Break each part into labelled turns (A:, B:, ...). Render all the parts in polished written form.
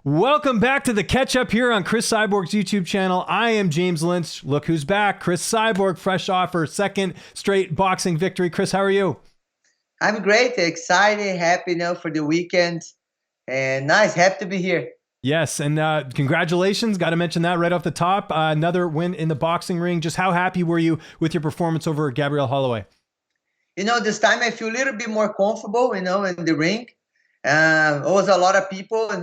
A: Welcome back to the catch up here on Cris Cyborg's YouTube channel. I am James Lynch. Look who's back. Cris Cyborg, fresh off her second straight boxing victory. Cris, how are you?
B: I'm great, excited, happy for the weekend, and nice, happy to be here.
A: Yes, and congratulations. Got to mention that right off the top. Another win in the boxing ring. Just how happy were you with your performance over Gabrielle Holloway?
B: This time I feel a little bit more comfortable, in the ring. It was a lot of people, I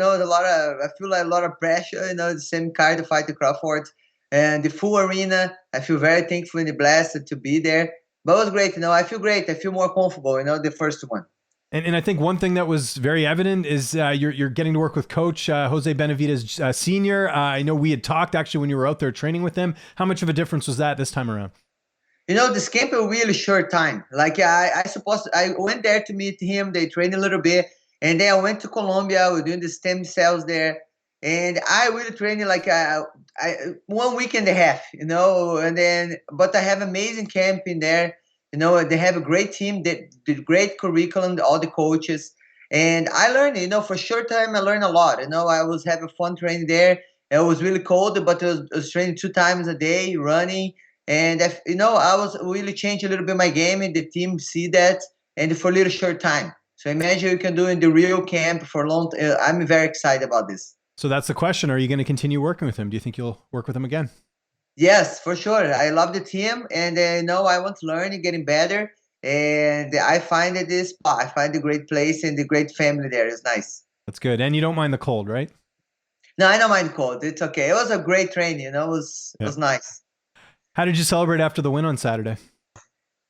B: feel like a lot of pressure, the same card to fight the Crawford. And the full arena, I feel very thankful and blessed to be there. But it was great, I feel great. I feel more comfortable, the first one.
A: And I think one thing that was very evident is you're getting to work with Coach Jose Benavidez Sr. I know we had talked actually when you were out there training with him. How much of a difference was that this time around?
B: This camp a really short time. Like I went there to meet him. They trained a little bit. And then I went to Colombia. We're doing the stem cells there. And I really trained like 1 week and a half, but I have amazing camp in there. They have a great team, they did great curriculum, all the coaches. And I learned, for a short time, I learned a lot. I was having fun training there. It was really cold, but I was training 2 times a day, running. And, I was really changing a little bit my game, and the team see that, and for a little short time. So imagine you can do in the real camp for a long time. I'm very excited about this.
A: So that's the question. Are you going to continue working with him? Do you think you'll work with him again?
B: Yes, for sure. I love the team, and I want to learn and getting better. And I find this spot. I find a great place and a great family there. It's nice.
A: That's good. And you don't mind the cold, right?
B: No, I don't mind cold. It's okay. It was a great training. It was nice.
A: How did you celebrate after the win on Saturday?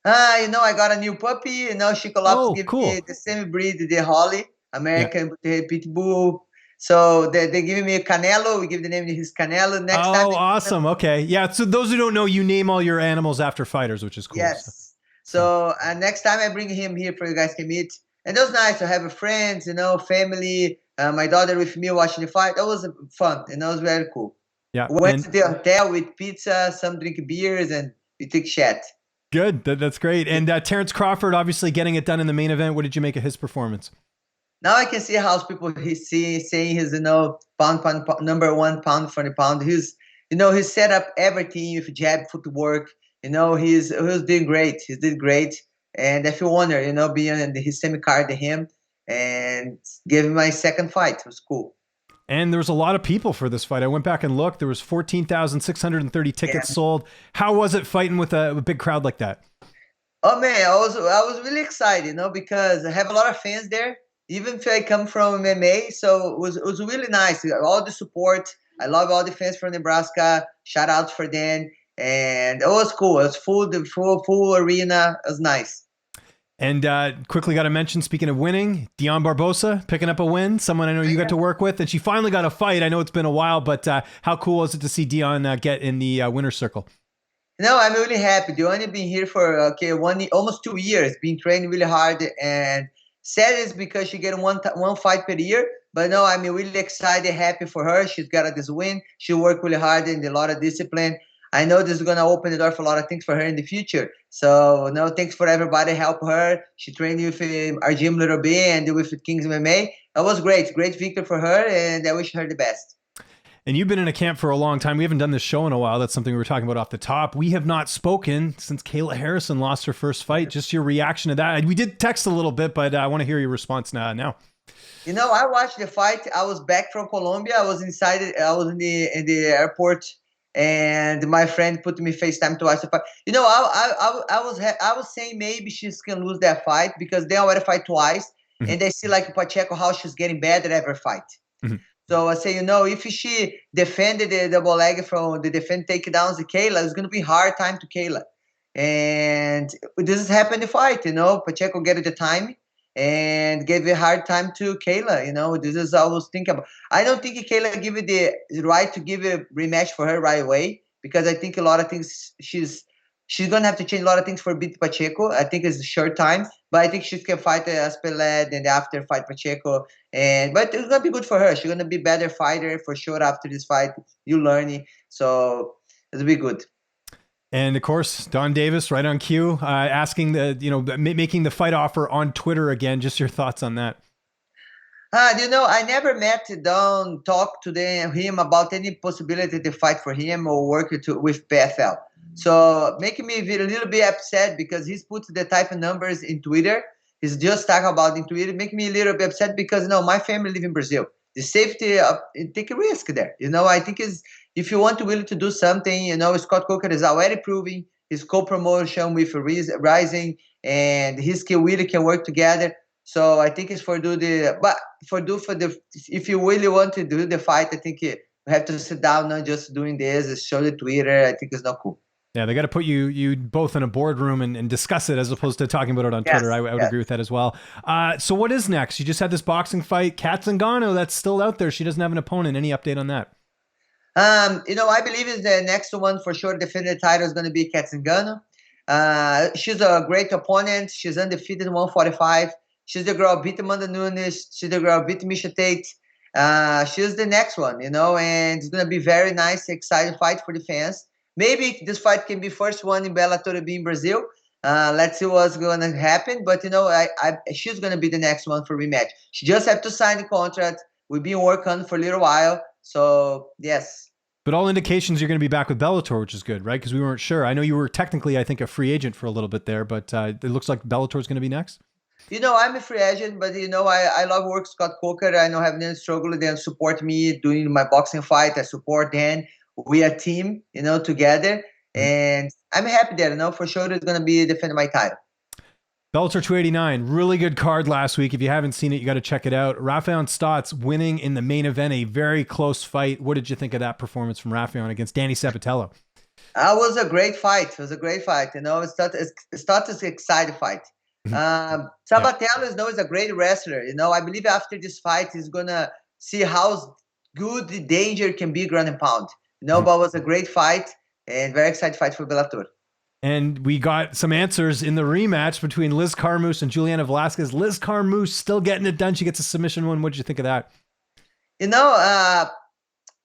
B: I got a new puppy. Chico Lopez gave me the same breed, the Holly, American Pit Bull. So they're giving me a Canelo. We give the name to his Canelo. Next time.
A: Oh, awesome. Okay. Yeah. So those who don't know, you name all your animals after fighters, which is cool.
B: Yes. So next time I bring him here for you guys can meet. And it was nice to have a friends, family, my daughter with me watching the fight. That was fun. It was very cool.
A: Yeah.
B: We went to the hotel with pizza, some drink beers, and we took chat.
A: Good. That's great. And Terence Crawford obviously getting it done in the main event. What did you make of his performance?
B: Now I can see how people saying he's pound number 1 pound for the pound. He's set up everything with jab footwork. He was doing great. He did great, and I feel honored. Being in his same card to him and give him my second fight. It was cool.
A: And there was a lot of people for this fight. I went back and looked. There was 14,630 tickets sold. How was it fighting with a big crowd like that?
B: Oh man, I was really excited, because I have a lot of fans there. Even if I come from MMA, so it was really nice. All the support. I love all the fans from Nebraska. Shout out for them. And it was cool. It was full arena. It was nice.
A: And quickly got to mention, speaking of winning, Dione Barbosa picking up a win. Someone I know you got to work with, and she finally got a fight. I know it's been a while, but how cool was it to see Dione get in the winner's circle?
B: I'm really happy. Dione been here for almost 2 years, been training really hard, and sad is because she get one fight per year. But no, I'm really excited, happy for her. She's got this win. She worked really hard and a lot of discipline. I know this is going to open the door for a lot of things for her in the future. So, thanks for everybody help her. She trained with our gym a little bit and with Kings MMA. That was great. Great victory for her, and I wish her the best.
A: And you've been in a camp for a long time. We haven't done this show in a while. That's something we were talking about off the top. We have not spoken since Kayla Harrison lost her first fight. Just your reaction to that. We did text a little bit, but I want to hear your response now.
B: I watched the fight. I was back from Colombia. I was inside. I was in the airport. And my friend put me FaceTime to watch the fight. I was saying maybe she's gonna lose that fight because they already fight twice, and they see like Pacheco how she's getting better every fight. Mm-hmm. So I say, if she defended the double leg from the defend takedowns to Kayla, it's gonna be hard time to Kayla. And this has happened in the fight. Pacheco get the time and gave a hard time to Kayla. This is I was thinking about. I don't think Kayla give it the right to give a rematch for her right away, because I think a lot of things she's gonna have to change a lot of things for beat Pacheco. I think it's a short time, but I think she can fight Aspeled and after fight Pacheco. But it's gonna be good for her. She's gonna be better fighter for sure after this fight. You learning, so it'll be good.
A: And of course, Donn Davis, right on cue, asking making the fight offer on Twitter again. Just your thoughts on that.
B: I never met Don, talk to him about any possibility to fight for him or work with PFL. So making me a little bit upset because he's put the type of numbers in Twitter. He's just talking about in Twitter, making me a little bit upset because my family live in Brazil. The safety, take a risk there. I think if you want to willing to do something, Scott Coker is already proving his co-promotion with Rising, and his skill really can work together. So I think it's if you really want to do the fight, I think you have to sit down, not just doing this, show the Twitter. I think it's not cool.
A: Yeah, they got to put you both in a boardroom and discuss it as opposed to talking about it on Twitter. I would agree with that as well. So what is next? You just had this boxing fight, Cat Zingano, that's still out there. She doesn't have an opponent. Any update on that?
B: I believe is the next one for sure. Defending the title is going to be Cat Zingano. She's a great opponent. She's undefeated 145. She's the girl beat Amanda Nunes. She's the girl beat Misha Tate. She's the next one, and it's going to be very nice, exciting fight for the fans. Maybe this fight can be first one in Bellator to be in Brazil. Let's see what's going to happen. But, she's going to be the next one for rematch. She just have to sign the contract. We've been working on it for a little while. So, yes.
A: But all indications you're going to be back with Bellator, which is good, right? Because we weren't sure. I know you were technically, I think, a free agent for a little bit there, but it looks like Bellator is going to be next.
B: I'm a free agent, but I love work Scott Coker. I know have no struggle. They support me doing my boxing fight. I support Dan. We are a team, together. And I'm happy there, for sure it's going to be defending my title.
A: Bellator 289, really good card last week. If you haven't seen it, you got to check it out. Raufeon Stots winning in the main event, a very close fight. What did you think of that performance from Raufeon against Danny Sabatello?
B: It was a great fight. It was a great fight. Stots is an exciting fight. Sabatello is a great wrestler. I believe after this fight, he's going to see how good the danger can be ground and pound. But it was a great fight and very exciting fight for Bellator.
A: And we got some answers in the rematch between Liz Carmouch and Julianna Velasquez. Liz Carmouch still getting it done. She gets a submission win. What did you think of that?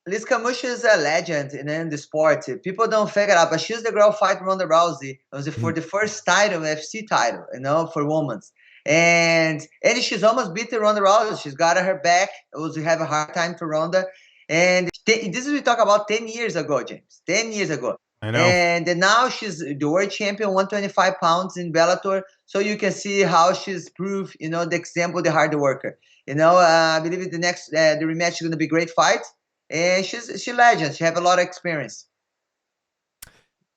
B: Liz Carmouch is a legend in the sport. People don't figure out, but she's the girl fighting Ronda Rousey. It was for the first title, FC title, for women. And she's almost beaten Ronda Rousey. She's got her back. It was have a hard time for Ronda. And this is we talk about 10 years ago, James. 10 years ago.
A: I know.
B: And now she's the world champion, 125 pounds in Bellator. So you can see how she's proved, the example, the hard worker. I believe the rematch is going to be a great fight. And she's legend. She have a lot of experience.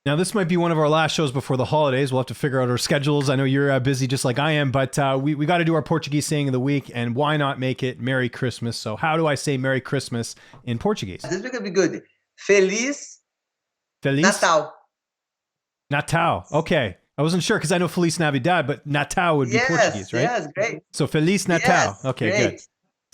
A: Now, this might be one of our last shows before the holidays. We'll have to figure out our schedules. I know you're busy just like I am, but we got to do our Portuguese saying of the week, and why not make it Merry Christmas? So how do I say Merry Christmas in Portuguese?
B: This is going to be good. Feliz Natal.
A: Natal. Okay. I wasn't sure because I know Feliz Navidad, but Natal would be Portuguese, right?
B: Yes, great.
A: So Feliz Natal.
B: Yes,
A: okay,
B: great.
A: Good.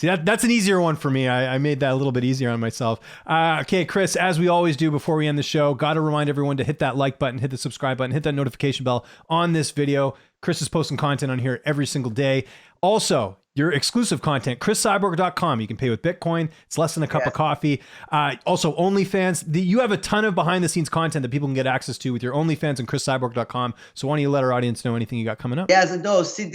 A: See, that's an easier one for me. I made that a little bit easier on myself. Okay, Cris, as we always do before we end the show, got to remind everyone to hit that like button, hit the subscribe button, hit that notification bell on this video. Cris is posting content on here every single day. Also, your exclusive content, CrisCyborg.com. You can pay with Bitcoin. It's less than a cup of coffee. Also, OnlyFans. You have a ton of behind-the-scenes content that people can get access to with your OnlyFans and CrisCyborg.com. So why don't you let our audience know anything you got coming up?
B: Yes, no. See,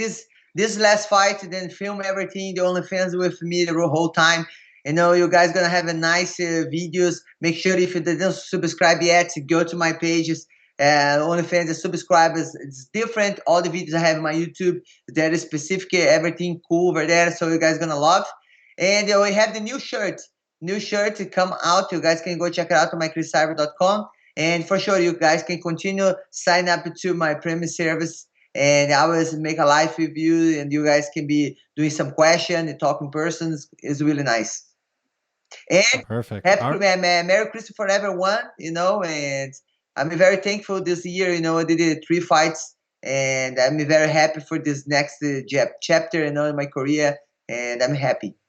B: this last fight, then film everything, the OnlyFans with me the whole time. You guys going to have a nice videos. Make sure if you didn't subscribe yet, go to my pages. OnlyFans, the subscribers, it's different. All the videos I have on my YouTube, there is specific, everything cool over there. So you guys going to love. And we have the new shirt to come out. You guys can go check it out on my CrisCyborg.com. And for sure, you guys can continue sign up to my premium service. And I always make a live review, and you guys can be doing some question and talking persons. It's really nice. And
A: perfect.
B: Merry Christmas for everyone, and I'm very thankful this year. I did 3 fights, and I'm very happy for this next chapter, in my career, and I'm happy.